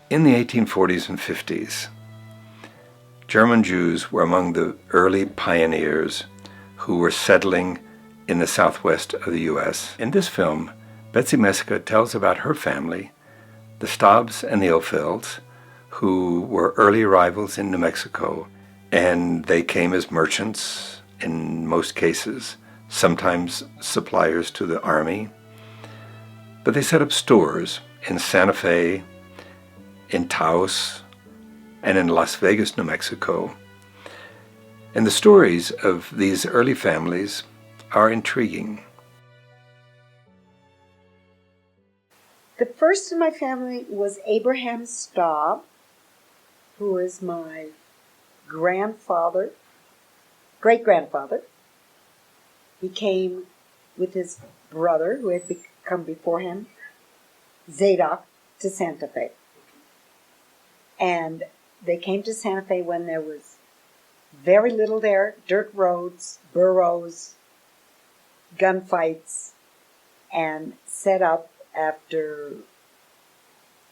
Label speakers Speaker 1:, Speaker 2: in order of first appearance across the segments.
Speaker 1: In the 1840s and 50s, German Jews were among the early pioneers who were settling in the southwest of the U.S. In this film, Betsy Messeca tells about her family, the Staabs and the Ilfelds, who were early arrivals in New Mexico, and they came as merchants in most cases, sometimes suppliers to the army. But they set up stores in Santa Fe, in Taos, and in Las Vegas, New Mexico. And the stories of these early families are intriguing.
Speaker 2: The first in my family was Abraham Staab, who is my grandfather, great-grandfather. He came with his brother, who had come before him, Zadok, to Santa Fe. And they came to Santa Fe when there was very little there, dirt roads, burros, gunfights, and set up after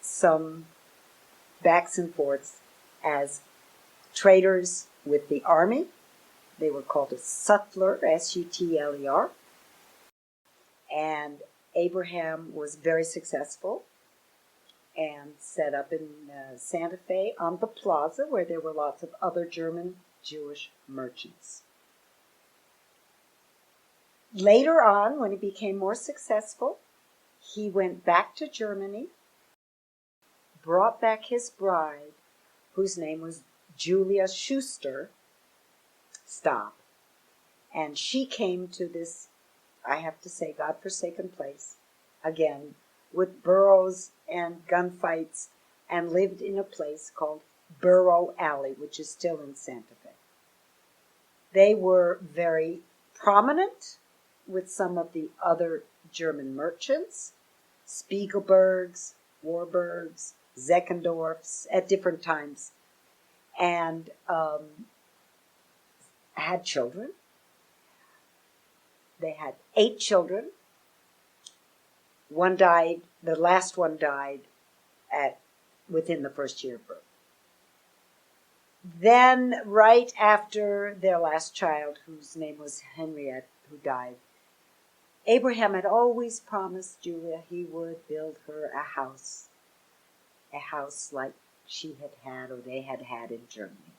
Speaker 2: some backs and forths as traders with the army. They were called a sutler, S-U-T-L-E-R. And Abraham was very successful and set up in Santa Fe on the plaza where there were lots of other German Jewish merchants. Later on, when he became more successful, he went back to Germany, brought back his bride, whose name was Julia Schuster Staab. And she came to this, I have to say, godforsaken place, again, with burros and gunfights, and lived in a place called Burro Alley, which is still in Santa Fe. They were very prominent with some of the other German merchants, Spiegelbergs, Warburgs, Zeckendorfs, at different times, and had children. They had 8 children. One died, the last one died within the first year of birth. Then, right after their last child, whose name was Henriette, who died, Abraham had always promised Julia he would build her a house like she had had or they had had in Germany.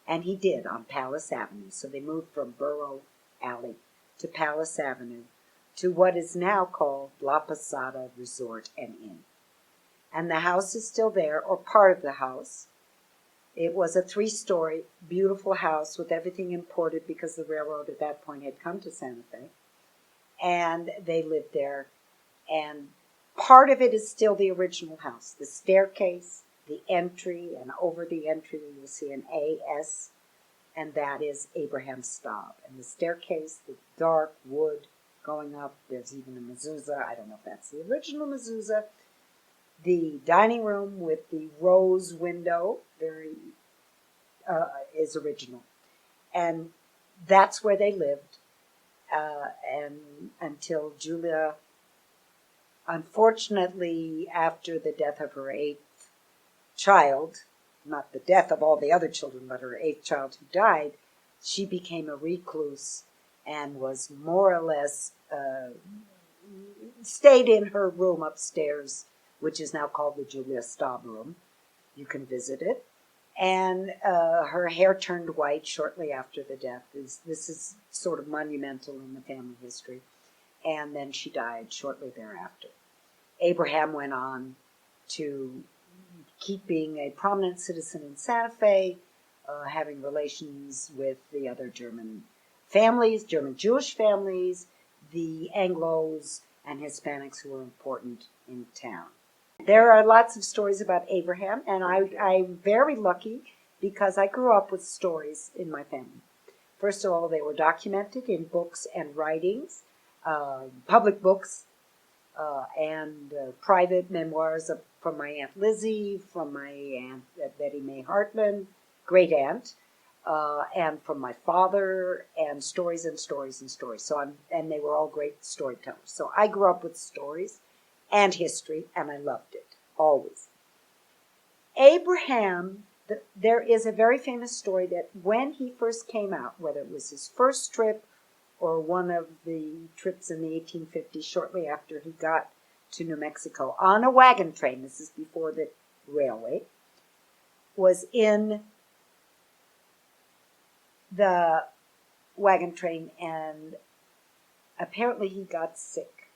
Speaker 2: And he did on Palace Avenue. So they moved from Burro Alley to Palace Avenue to what is now called La Posada Resort and Inn. And the house is still there, or part of the house. It was a 3-story, beautiful house with everything imported because the railroad at that point had come to Santa Fe. And they lived there. And part of it is still the original house. The staircase, the entry, and over the entry you will see an A.S., and that is Abraham Staab. And the staircase, the dark wood going up, there's even a mezuzah. I don't know if that's the original mezuzah. The dining room with the rose window is original. And that's where they lived. And until Julia, unfortunately, after the death of her 8th child, not the death of all the other children, but her 8th child who died, she became a recluse and was more or less stayed in her room upstairs, which is now called the Julia Staab room. You can visit it. And her hair turned white shortly after the death. This is sort of monumental in the family history. And then she died shortly thereafter. Abraham went on to keep being a prominent citizen in Santa Fe, having relations with the other German families, German Jewish families, the Anglos and Hispanics who were important in town. There are lots of stories about Abraham, and I'm very lucky because I grew up with stories in my family. First of all, they were documented in books and writings, public books, and private memoirs from my Aunt Lizzie, from my Aunt Betty Mae Hartman, great aunt, and from my father, and stories and stories and stories. So and they were all great storytellers. So I grew up with stories and history, and I loved it, always. Abraham, there is a very famous story that when he first came out, whether it was his first trip or one of the trips in the 1850s, shortly after he got to New Mexico, on a wagon train, this is before the railway, was in the wagon train, and apparently he got sick.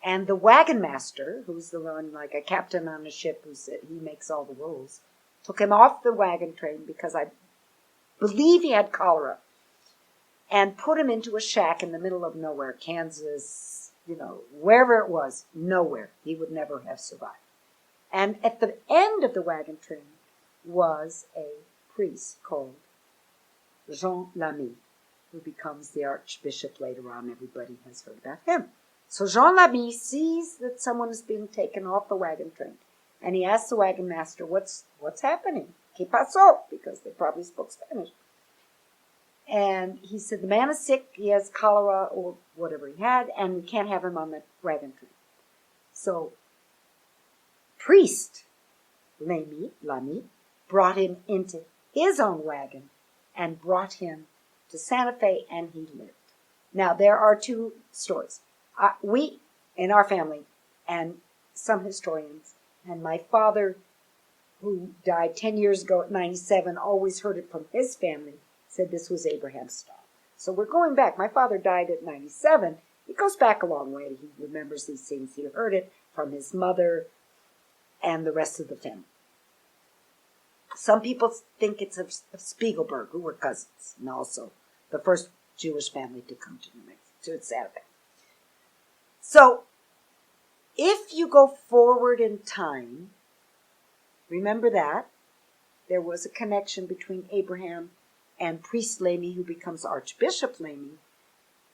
Speaker 2: And the wagon master, who's the one like a captain on a ship who said he makes all the rules, took him off the wagon train because I believe he had cholera, and put him into a shack in the middle of nowhere, Kansas, wherever it was, nowhere. He would never have survived. And at the end of the wagon train was a priest called Jean Lamy, who becomes the archbishop later on. Everybody has heard about him. So Jean Lamy sees that someone is being taken off the wagon train, and he asks the wagon master, what's happening? ¿Qué pasó? Because they probably spoke Spanish. And he said, the man is sick, he has cholera or whatever he had, and we can't have him on the wagon train. So priest Lamy brought him into his own wagon and brought him to Santa Fe, and he lived. Now, there are two stories. We, in our family, and some historians, and my father, who died 10 years ago at 97, always heard it from his family, said this was Abraham Staab. So we're going back. My father died at 97. It goes back a long way. He remembers these things. He heard it from his mother and the rest of the family. Some people think it's of Spiegelberg, who were cousins, and also the first Jewish family to come to New Mexico, to Santa Fe. So, if you go forward in time, remember that there was a connection between Abraham and priest Lamy, who becomes Archbishop Lamy.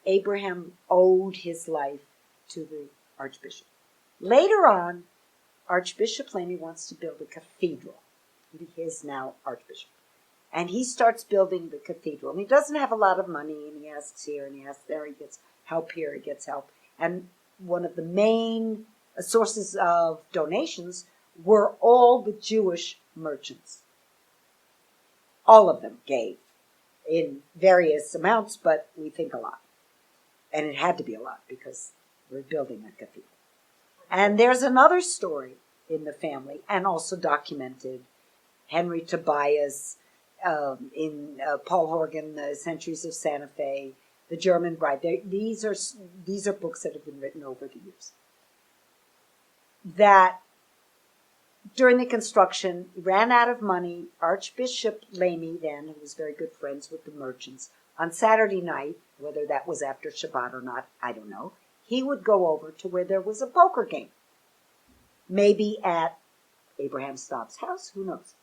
Speaker 2: Abraham owed his life to the archbishop. Later on, Archbishop Lamy wants to build a cathedral. He is now archbishop. And he starts building the cathedral. And he doesn't have a lot of money, and he asks here and he asks there. He gets help here, he gets help. And one of the main sources of donations were all the Jewish merchants. All of them gave in various amounts, but we think a lot. And it had to be a lot because we're building a cathedral. And there's another story in the family, and also documented, Henry Tobias, in Paul Horgan, The Centuries of Santa Fe, The German Bride. These are books that have been written over the years. That during the construction, ran out of money. Archbishop Lamy, then, who was very good friends with the merchants, on Saturday night, whether that was after Shabbat or not, I don't know, he would go over to where there was a poker game. Maybe at Abraham Staab's house, who knows?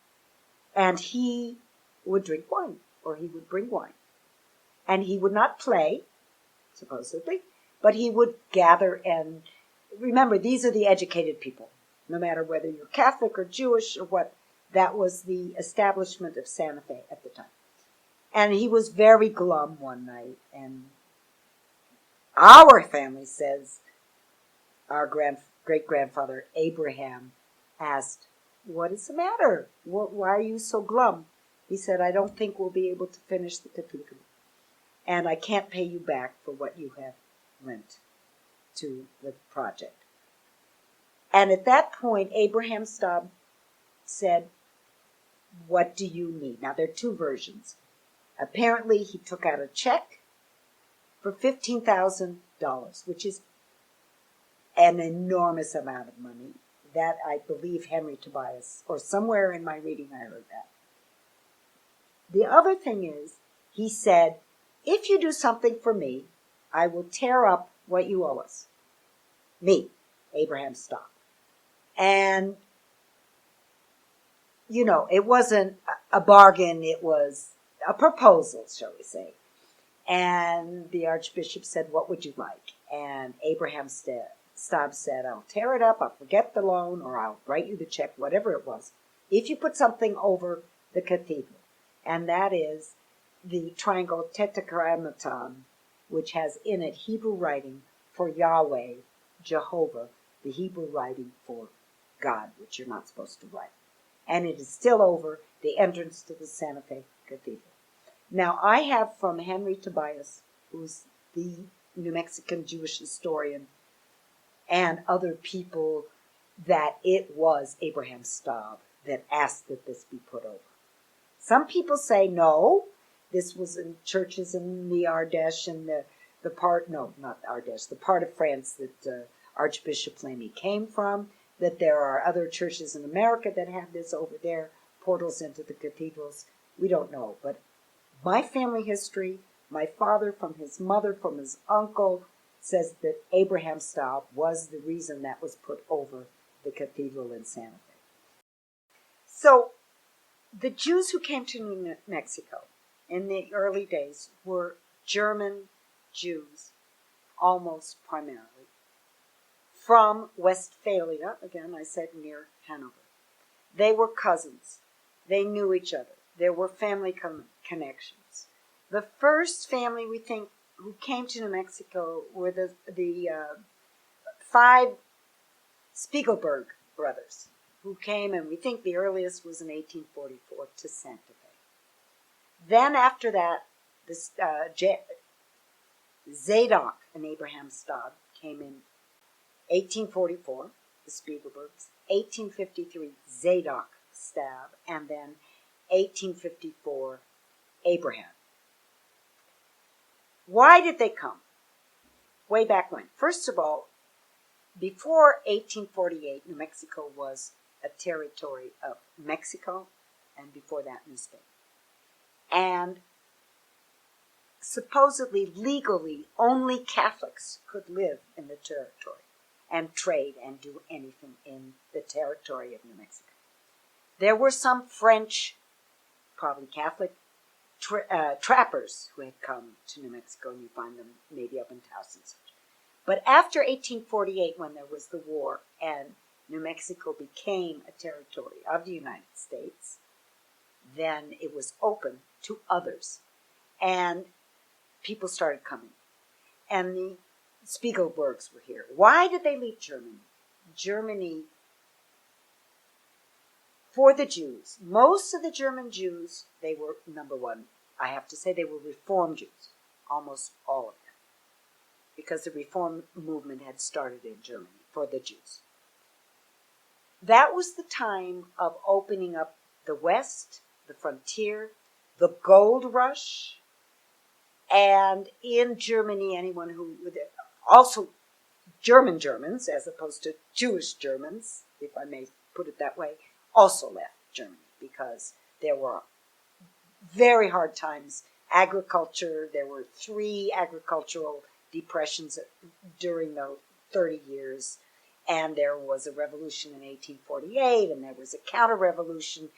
Speaker 2: And he would drink wine, or he would bring wine. And he would not play, supposedly, but he would gather and, remember, these are the educated people. No matter whether you're Catholic or Jewish or what, that was the establishment of Santa Fe at the time. And he was very glum one night, and our family says our great-grandfather Abraham asked, "What is the matter? Why are you so glum?" He said, "I don't think we'll be able to finish the cathedral, and I can't pay you back for what you have lent to the project." And at that point, Abraham Staab said, "What do you need?" Now, there are two versions. Apparently, he took out a check for $15,000, which is an enormous amount of money. That, I believe, Henry Tobias, or somewhere in my reading I heard that. The other thing is, he said, "If you do something for me, I will tear up what you owe us." Me, Abraham Staab. And, it wasn't a bargain, it was a proposal, shall we say. And the archbishop said, "What would you like?" And Abraham Staab said, "I'll tear it up, I'll forget the loan, or I'll write you the check," whatever it was, if you put something over the cathedral. And that is the triangle tetragrammaton, which has in it Hebrew writing for Yahweh, Jehovah, the Hebrew writing for God, which you're not supposed to write. And it is still over the entrance to the Santa Fe Cathedral. Now, I have from Henry Tobias, who's the New Mexican Jewish historian, and other people, that it was Abraham Staab that asked that this be put over. Some people say no, this was in churches in the Ardèche and the part, no, not Ardèche, the part of France that Archbishop Lamy came from, that there are other churches in America that have this over there, portals into the cathedrals. We don't know, but my family history, my father from his mother, from his uncle, says that Abraham Staab was the reason that was put over the cathedral in Santa Fe. So the Jews who came to New Mexico in the early days were German Jews, almost primarily, from Westphalia, again I said near Hanover. They were cousins. They knew each other. There were family connections. The first family we think who came to New Mexico were the 5 Spiegelberg brothers, who came, and we think the earliest was in 1844 to Santa Fe. Then after that, this Zadok and Abraham Staab came in 1844, the Spiegelbergs, 1853, Zadok Staab, and then 1854, Abraham. Why did they come? Way back when. First of all, before 1848, New Mexico was a territory of Mexico, and before that, New Spain. And supposedly, legally, only Catholics could live in the territory and trade and do anything in the territory of New Mexico. There were some French, probably Catholic, trappers who had come to New Mexico, and you find them maybe up in Taos and such. But after 1848, when there was the war and New Mexico became a territory of the United States, then it was open to others. And people started coming. And the Spiegelbergs were here. Why did they leave Germany? Germany, for the Jews, most of the German Jews, they were, number one, I have to say they were Reform Jews, almost all of them, because the Reform movement had started in Germany for the Jews. That was the time of opening up the West, the frontier, the gold rush, and in Germany, anyone who, also Germans, as opposed to Jewish Germans, if I may put it that way, also left Germany because there were very hard times. Agriculture, there were 3 agricultural depressions during the 30 years, and there was a revolution in 1848, and there was a counter-revolution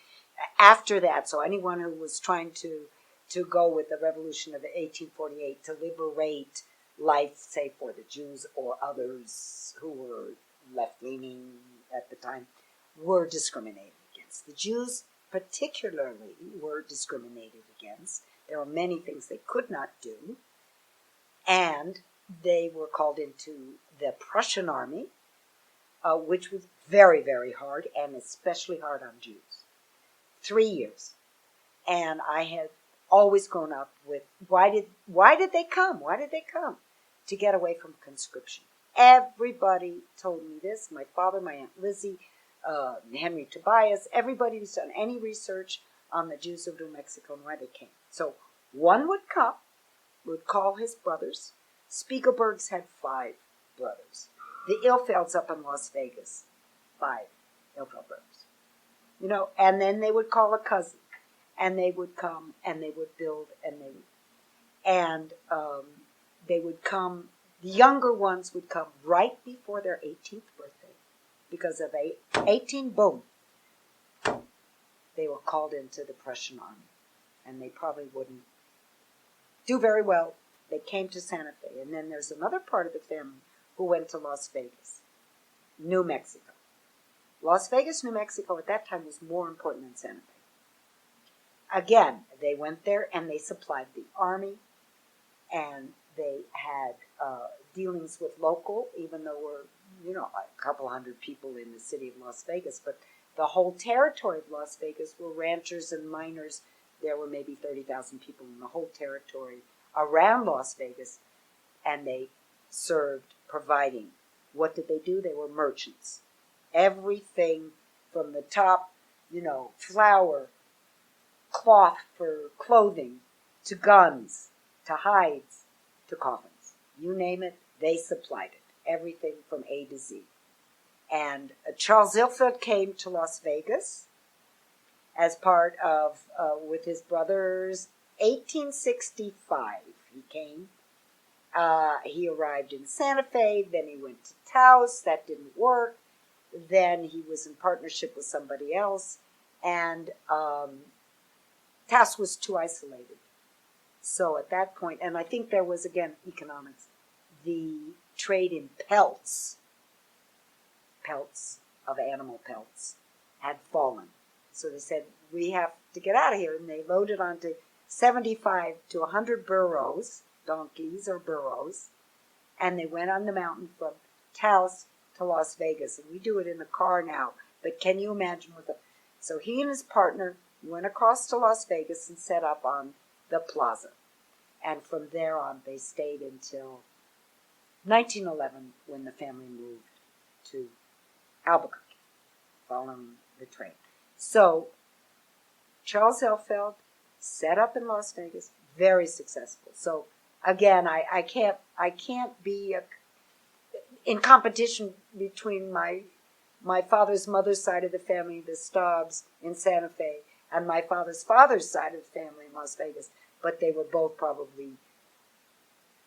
Speaker 2: after that. So anyone who was trying to go with the revolution of 1848 to liberate life, say, for the Jews or others who were left-leaning at the time, were discriminated against. The Jews particularly were discriminated against. There were many things they could not do, and they were called into the Prussian army, which was very, very hard, and especially hard on Jews. 3 years. And I had always grown up with, why did they come? Why did they come? To get away from conscription. Everybody told me this. My father, my Aunt Lizzie, Henry Tobias, everybody who's done any research on the Jews of New Mexico and why they came. So one would come, would call his brothers. Spiegelbergs had 5 brothers. The Ilfelds up in Las Vegas, 5 Ilfeld brothers. You know, and then they would call a cousin, and they would come, and they would build, and they would come. The younger ones would come right before their 18th birthday, because of 18, boom, they were called into the Prussian army, and they probably wouldn't do very well. They came to Santa Fe, and then there's another part of the family who went to Las Vegas, New Mexico. Las Vegas, New Mexico at that time was more important than Santa Fe. Again, they went there and they supplied the army, and they had dealings with local, even though a couple hundred people in the city of Las Vegas, but the whole territory of Las Vegas were ranchers and miners. There were maybe 30,000 people in the whole territory around Las Vegas, and they served providing. What did they do? They were merchants. Everything from the top, flour, cloth for clothing, to guns, to hides, to coffins. You name it, they supplied it. Everything from A to Z. And Staab-Ilfeld came to Las Vegas as part of, with his brothers, 1865 he came. He arrived in Santa Fe, then he went to Taos, that didn't work. Then he was in partnership with somebody else, and Taos was too isolated. So at that point, and I think there was, again, economics, the trade in pelts of animal pelts, had fallen. So they said, we have to get out of here. And they loaded onto 75 to 100 burros, donkeys or burros, and they went on the mountain from Taos to Las Vegas. And we do it in the car now, but can you imagine so he and his partner went across to Las Vegas and set up on the plaza. And from there on, they stayed until 1911, when the family moved to Albuquerque, following the train. So Staab-Ilfeld set up in Las Vegas, very successful. So again, I can't be in competition between my father's mother's side of the family, the Staabs in Santa Fe, and my father's side of the family in Las Vegas. But they were both probably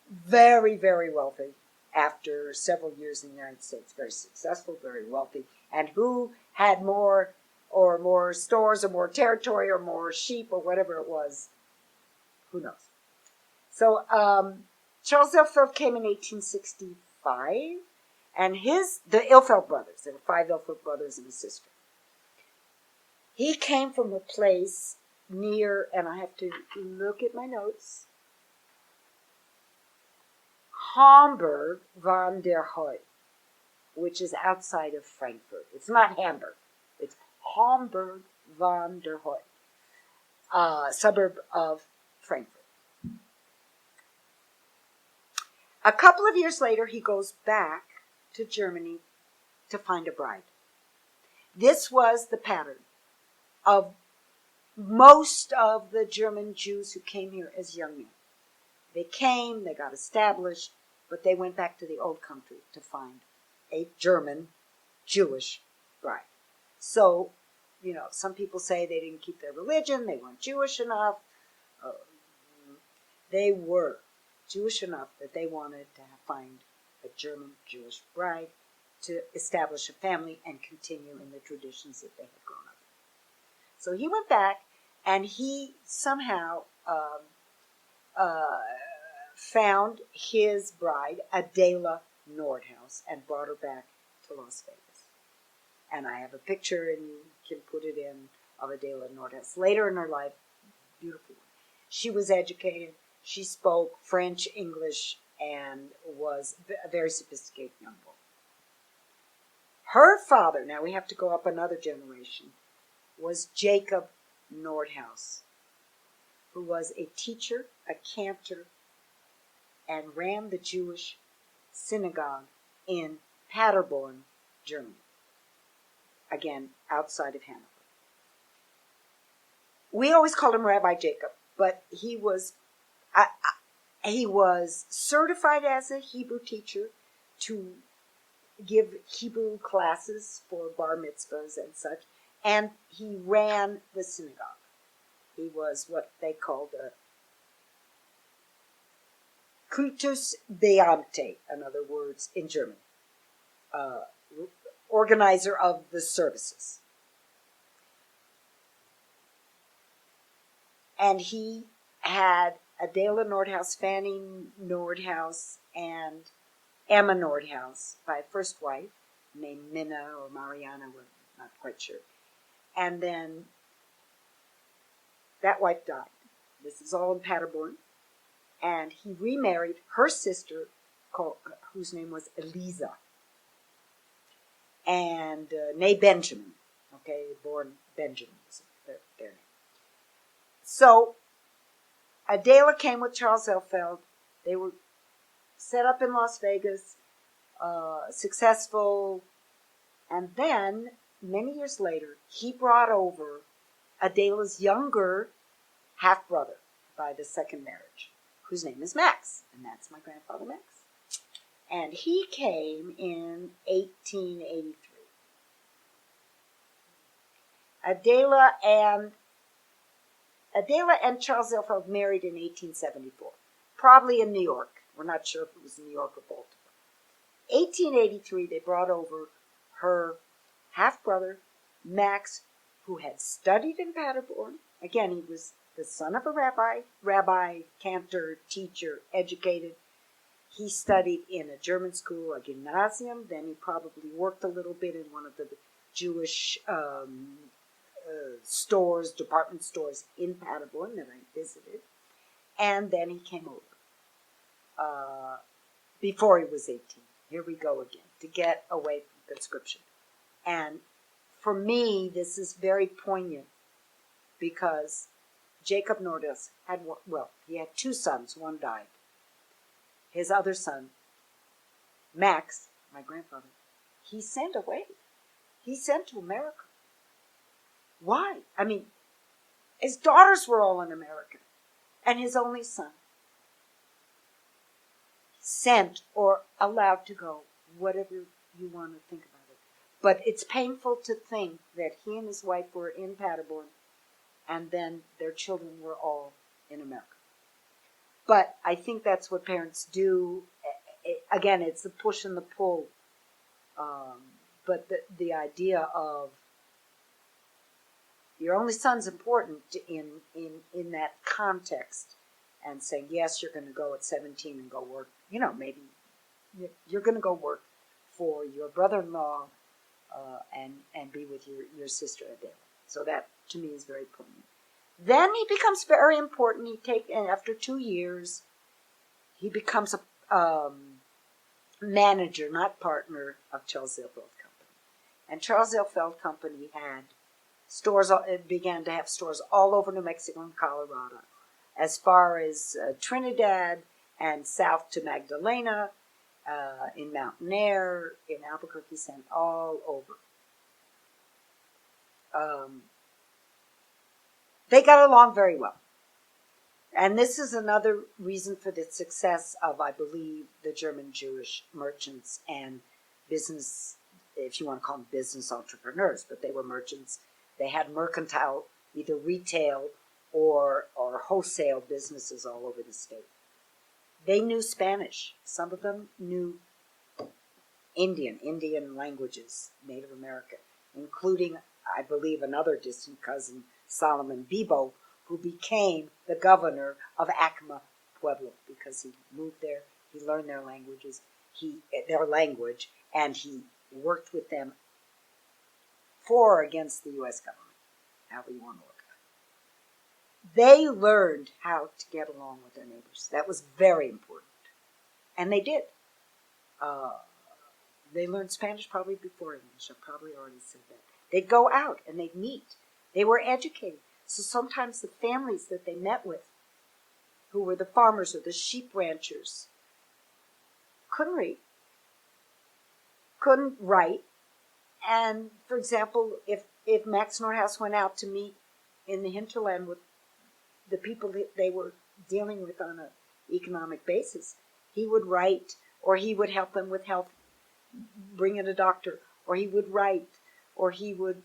Speaker 2: very, very wealthy after several years in the United States. Very successful, very wealthy. And who had more stores or more territory or more sheep or whatever it was, who knows. So Staab-Ilfeld came in 1865, and the Ilfeld brothers, there were 5 Ilfeld brothers and a sister. He came from a place near, and I have to look at my notes, Hamburg van der Hout, which is outside of Frankfurt. It's not Hamburg. It's Hamburg van der Hout, suburb of Frankfurt. A couple of years later, he goes back to Germany to find a bride. This was the pattern of most of the German Jews who came here as young men. They came, they got established, but they went back to the old country to find a German Jewish bride. So, some people say they didn't keep their religion, they weren't Jewish enough. They were Jewish enough that they wanted to find a German Jewish bride to establish a family and continue in the traditions that they had grown up in. So he went back, and he somehow found his bride, Adela Nordhaus, and brought her back to Las Vegas. And I have a picture, and you can put it in, of Adela Nordhaus. Later in her life, beautiful. She was educated. She spoke French, English, and was a very sophisticated young woman. Her father, now we have to go up another generation, was Jacob Nordhaus, who was a teacher, a cantor, and ran the Jewish synagogue in Paderborn, Germany. Again, outside of Hanover. We always called him Rabbi Jacob, but he was certified as a Hebrew teacher to give Hebrew classes for bar mitzvahs and such, and he ran the synagogue. He was what they called a Kultus Beamte, in other words, in German, organizer of the services. And he had Adela Nordhaus, Fanny Nordhaus, and Emma Nordhaus by a first wife named Minna or Mariana, we're not quite sure. And then that wife died. This is all in Paderborn. And he remarried her sister, whose name was Eliza. and nee Benjamin. Okay, born Benjamin was their name. So Adela came with Charles Ilfeld. They were set up in Las Vegas, successful, and then many years later, he brought over Adela's younger half-brother by the second marriage, whose name is Max, and that's my grandfather Max. And he came in 1883. Adela and Charles Ilfeld married in 1874, probably in New York. We're not sure if it was New York or Baltimore. 1883, they brought over her half-brother, Max, who had studied in Paderborn. Again, he was the son of a rabbi, cantor, teacher, educated. He studied in a German school, a gymnasium. Then he probably worked a little bit in one of the Jewish stores, department stores in Paderborn that I visited. And then he came over before he was 18. Here we go again, to get away from conscription. And for me, this is very poignant because Jacob Nordhaus had, he had two sons. One died. His other son, Max, my grandfather, he sent away. He sent to America. Why? I mean, his daughters were all in America, and his only son sent or allowed to go, whatever you want to think about it. But it's painful to think that he and his wife were in Paderborn, and then their children were all in America. But I think that's what parents do. Again, it's the push and the pull. But the idea of your only son's important in that context, and saying, yes, you're going to go at 17 and go work. Maybe you're going to go work for your brother-in-law and be with your sister Adele. So that, to me, is very poignant. Then he becomes very important. And after 2 years, he becomes a manager, not partner, of Charles Ilfeld Company. And Charles Ilfeld Company had stores. It began to have stores all over New Mexico and Colorado, as far as Trinidad and south to Magdalena, in Mountain Air, in Albuquerque, and all over. They got along very well. And this is another reason for the success of, I believe, the German Jewish merchants and business, if you want to call them business entrepreneurs, but they were merchants. They had mercantile, either retail or wholesale businesses all over the state. They knew Spanish. Some of them knew Indian languages, Native American, including, I believe, another distant cousin, Solomon Bibo, who became the governor of Acoma Pueblo because he moved there, he learned their language, and he worked with them for or against the U.S. government, however you want to look at it. They learned how to get along with their neighbors. That was very important. And they did. They learned Spanish probably before English. I probably already said that. They'd go out and they'd meet. They were educated. So sometimes the families that they met with, who were the farmers or the sheep ranchers, couldn't read, couldn't write. And, for example, if Max Nordhaus went out to meet in the hinterland with the people that they were dealing with on an economic basis, he would write, or he would help them with health, bring in a doctor, or he would write, or he would,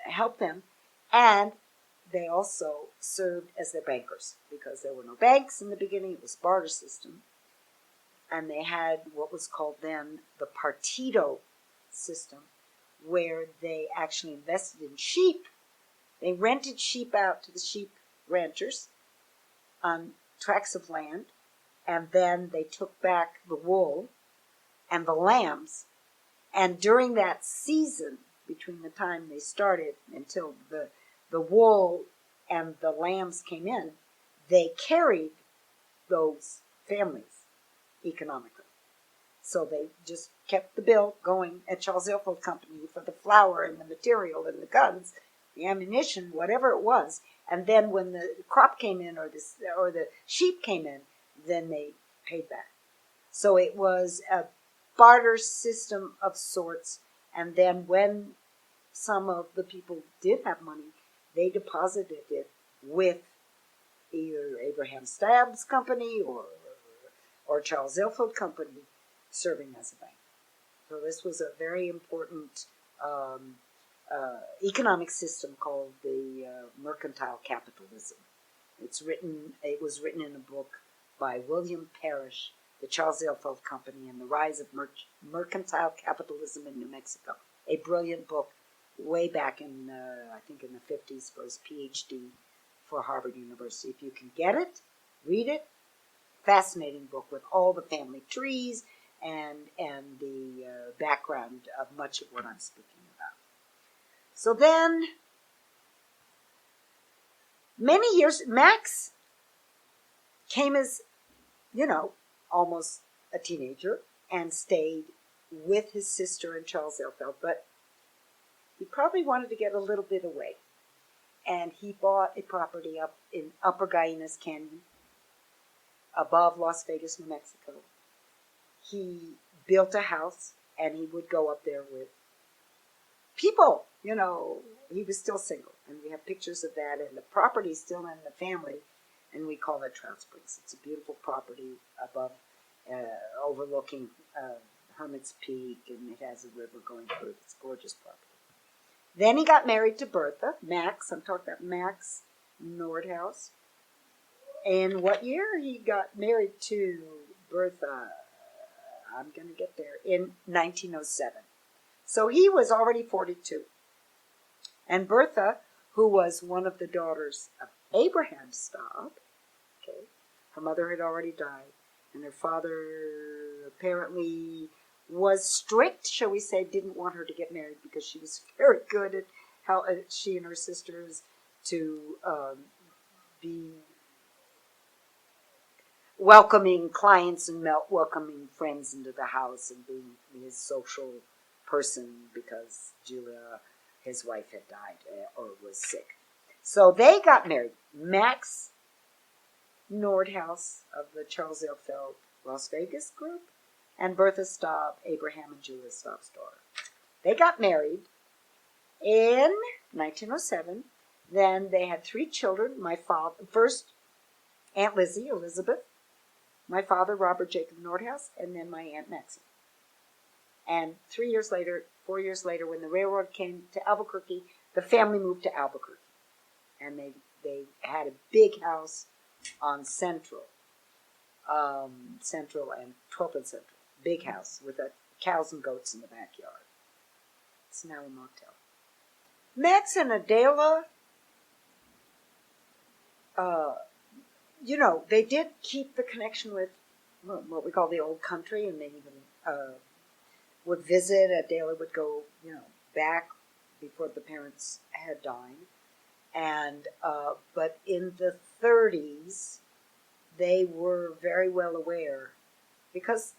Speaker 2: help them. And they also served as their bankers, because there were no banks in the beginning. It was barter system. And they had what was called then the partido system, where they actually invested in sheep. They rented sheep out to the sheep ranchers on tracts of land, and then they took back the wool and the lambs. And during that season, between the time they started until the wool and the lambs came in, they carried those families economically. So they just kept the bill going at Staab-Ilfeld Company for the flour and the material and the guns, the ammunition, whatever it was. And then when the crop came in or the sheep came in, then they paid back. So it was a barter system of sorts. And then when some of the people did have money, they deposited it with either Abraham Staab's company or Staab-Ilfeld Company serving as a bank. So this was a very important economic system called the mercantile capitalism. It was written in a book by William Parrish, The Staab-Ilfeld Company and the Rise of Mercantile Capitalism in New Mexico. A brilliant book way back in, I think in the 50s for his PhD for Harvard University. If you can get it, read it. Fascinating book with all the family trees and the background of much of what I'm speaking about. So then, many years, Max came as, almost a teenager and stayed with his sister in Staab-Ilfeld, but he probably wanted to get a little bit away. And he bought a property up in Upper Guayanas Canyon, above Las Vegas, New Mexico. He built a house, and he would go up there with people. He was still single, and we have pictures of that, and the property's still in the family, and we call it Trout Springs. It's a beautiful property above, overlooking Hermit's Peak, and it has a river going through it. It's a gorgeous property. Then he got married to Bertha, Max. I'm talking about Max Nordhaus. And what year he got married to Bertha? I'm going to get there. In 1907. So he was already 42. And Bertha, who was one of the daughters of Abraham Staab, her mother had already died, and her father apparently was strict, shall we say, didn't want her to get married because she was very good at how she and her sisters to be welcoming clients and welcoming friends into the house and being his social person because Julia, his wife, had died or was sick. So they got married. Max Nordhaus of the Staab-Ilfeld Las Vegas group and Bertha Staab, Abraham and Julia Staab's daughter. They got married in 1907. Then they had 3 children. My father, first Aunt Lizzie, Elizabeth, my father, Robert Jacob Nordhaus, and then my Aunt Maxie. And 4 years later, when the railroad came to Albuquerque, the family moved to Albuquerque. And they had a big house on Central and 12th and Central. Big house with cows and goats in the backyard. It's now a motel. Max and Adela, they did keep the connection with what we call the old country, and they even would visit. Adela would go, back before the parents had died. And but in the 30s, they were very well aware because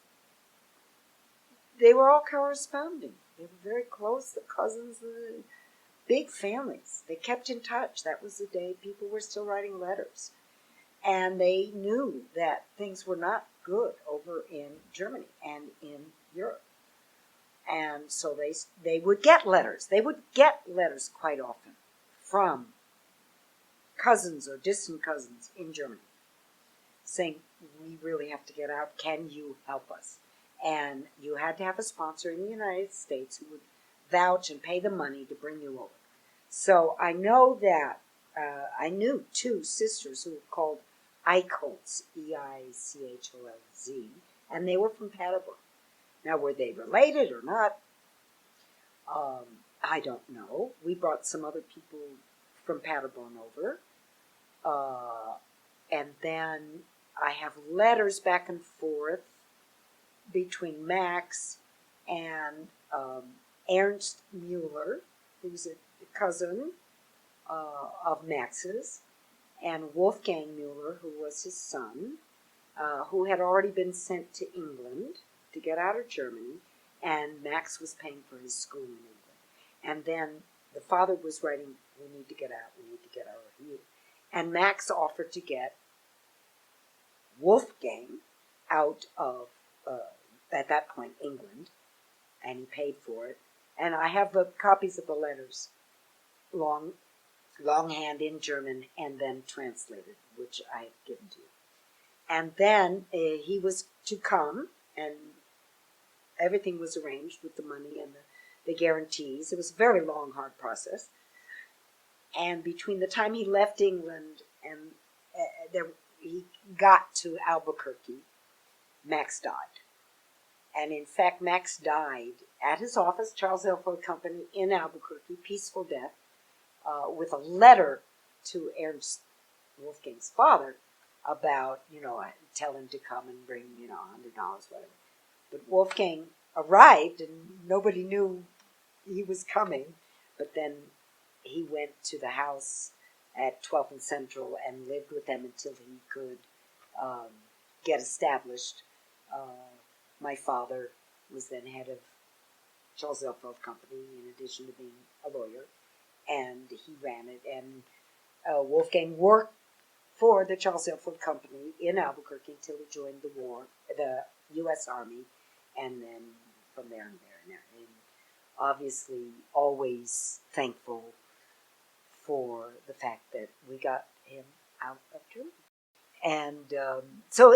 Speaker 2: they were all corresponding. They were very close, the cousins, the big families. They kept in touch. That was the day people were still writing letters. And they knew that things were not good over in Germany and in Europe. And so they would get letters. They would get letters quite often from cousins or distant cousins in Germany saying, we really have to get out. Can you help us? And you had to have a sponsor in the United States who would vouch and pay the money to bring you over. So I know that I knew 2 sisters who were called Eichholz, Eichholz, and they were from Paderborn. Now, were they related or not? I don't know. We brought some other people from Paderborn over. And then I have letters back and forth between Max and Ernst Mueller, who's a cousin of Max's, and Wolfgang Mueller, who was his son, who had already been sent to England to get out of Germany, and Max was paying for his school in England. And then the father was writing, we need to get out, we need to get out of here. And Max offered to get Wolfgang out of, at that point, England, and he paid for it. And I have the copies of the letters, longhand in German, and then translated, which I have given to you. And then he was to come, and everything was arranged with the money and the guarantees. It was a very long, hard process. And between the time he left England and he got to Albuquerque, Max died. And in fact, Max died at his office, Staab-Ilfeld Company, in Albuquerque, peaceful death, with a letter to Ernst, Wolfgang's father, about, tell him to come and bring, $100, whatever. But Wolfgang arrived, and nobody knew he was coming. But then he went to the house at 12th and Central and lived with them until he could get established. My father was then head of Staab-Ilfeld Company, in addition to being a lawyer, and he ran it. And Wolfgang worked for the Staab-Ilfeld Company in Albuquerque until he joined the U.S. Army, and then from there and there. And obviously always thankful for the fact that we got him out of Germany. And so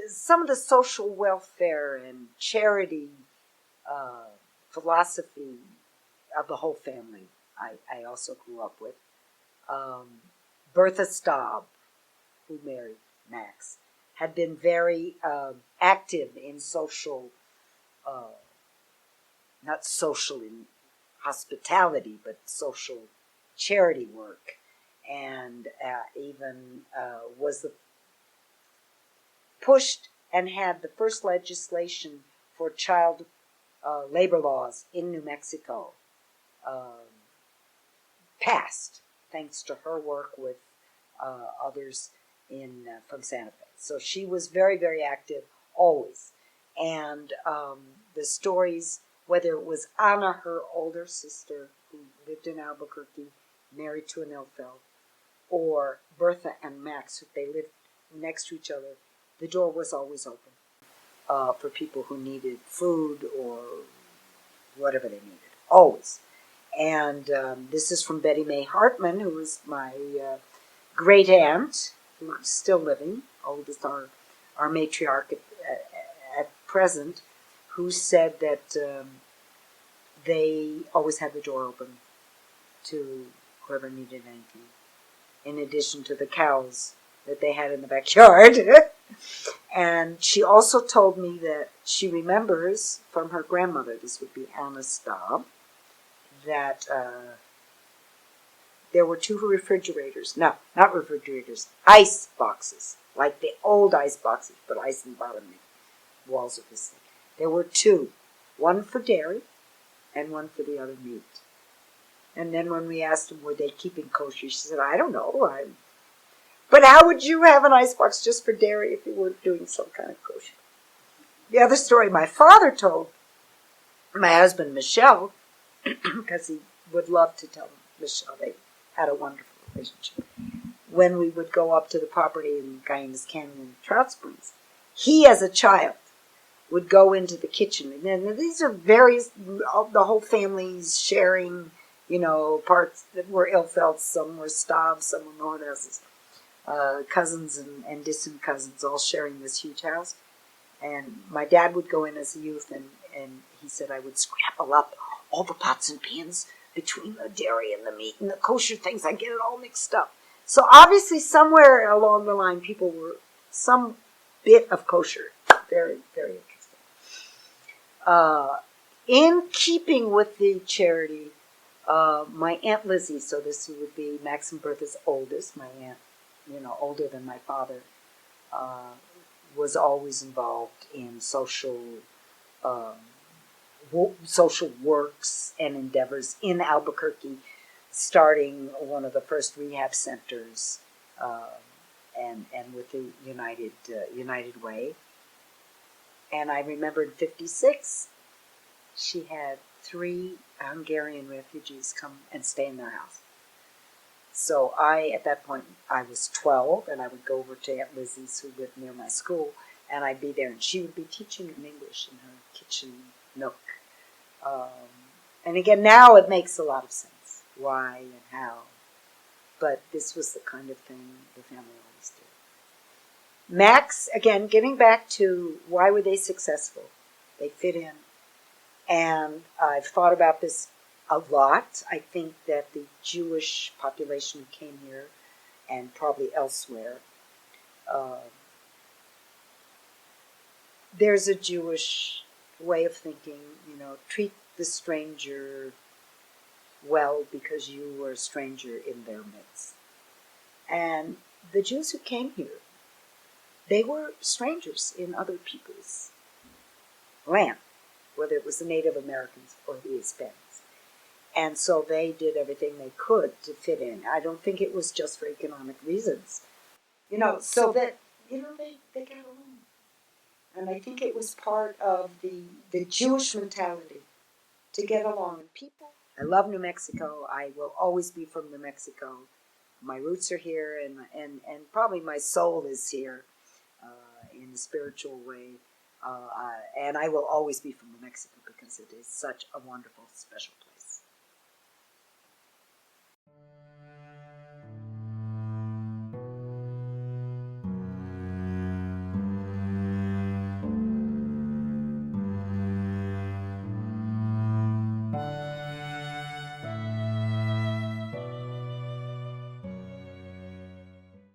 Speaker 2: some of the social welfare and charity philosophy of the whole family I also grew up with. Bertha Staab, who married Max, had been very active in social, not social in hospitality, but social charity work, and even was pushed and had the first legislation for child labor laws in New Mexico passed, thanks to her work with others from Santa Fe. So she was very, very active always. And the stories, whether it was Anna, her older sister, who lived in Albuquerque, married to an Ilfeld, or Bertha and Max, they lived next to each other, the door was always open for people who needed food or whatever they needed, always. And this is from Betty May Hartman, who was my great aunt, who's still living, oldest, our matriarch at present, who said that they always had the door open to whoever needed anything, in addition to the cows that they had in the backyard. And she also told me that she remembers from her grandmother, this would be Anna Staab, that there were 2 refrigerators. No, not refrigerators, ice boxes, like the old ice boxes, but ice in the bottom of the walls of this thing. There were 2, one for dairy and one for the other meat. And then when we asked them, were they keeping kosher, she said, I don't know. But how would you have an icebox just for dairy if you were doing some kind of kosher? The other story my father told my husband, Michelle, because he would love to tell Michelle, they had a wonderful relationship. When we would go up to the property in Guyanus Canyon and Trout Springs, he as a child would go into the kitchen. And then these are various, the whole family's sharing, parts that were Ilfelds, some were Staabs, some were Nordhauses. Cousins and distant cousins all sharing this huge house. And my dad would go in as a youth, and he said I would scramble up all the pots and pans between the dairy and the meat and the kosher things. I get it all mixed up. So obviously somewhere along the line people were some bit of kosher. Very, very interesting. In keeping with the charity, my Aunt Lizzie, so this would be Max and Bertha's oldest, my aunt, older than my father, was always involved in social works and endeavors in Albuquerque, starting one of the first rehab centers, and with the United Way, And I remember in 56, she had 3 Hungarian refugees come and stay in their house. So at that point, I was 12, and I would go over to Aunt Lizzie's, who lived near my school, and I'd be there, and she would be teaching in English in her kitchen nook. And again, now it makes a lot of sense, why and how. But this was the kind of thing the family always did. Max, again, getting back to why were they successful? They fit in. And I've thought about this a lot. I think that the Jewish population who came here, and probably elsewhere, there's a Jewish way of thinking, treat the stranger well because you were a stranger in their midst. And the Jews who came here, they were strangers in other people's land, whether it was the Native Americans or the Hispanics. And so they did everything they could to fit in. I don't think it was just for economic reasons, so that, they got along. And I think it was part of the Jewish mentality to get along. People, I love New Mexico. I will always be from New Mexico. My roots are here, and probably my soul is here in a spiritual way. And I will always be from New Mexico because it is such a wonderful, special place.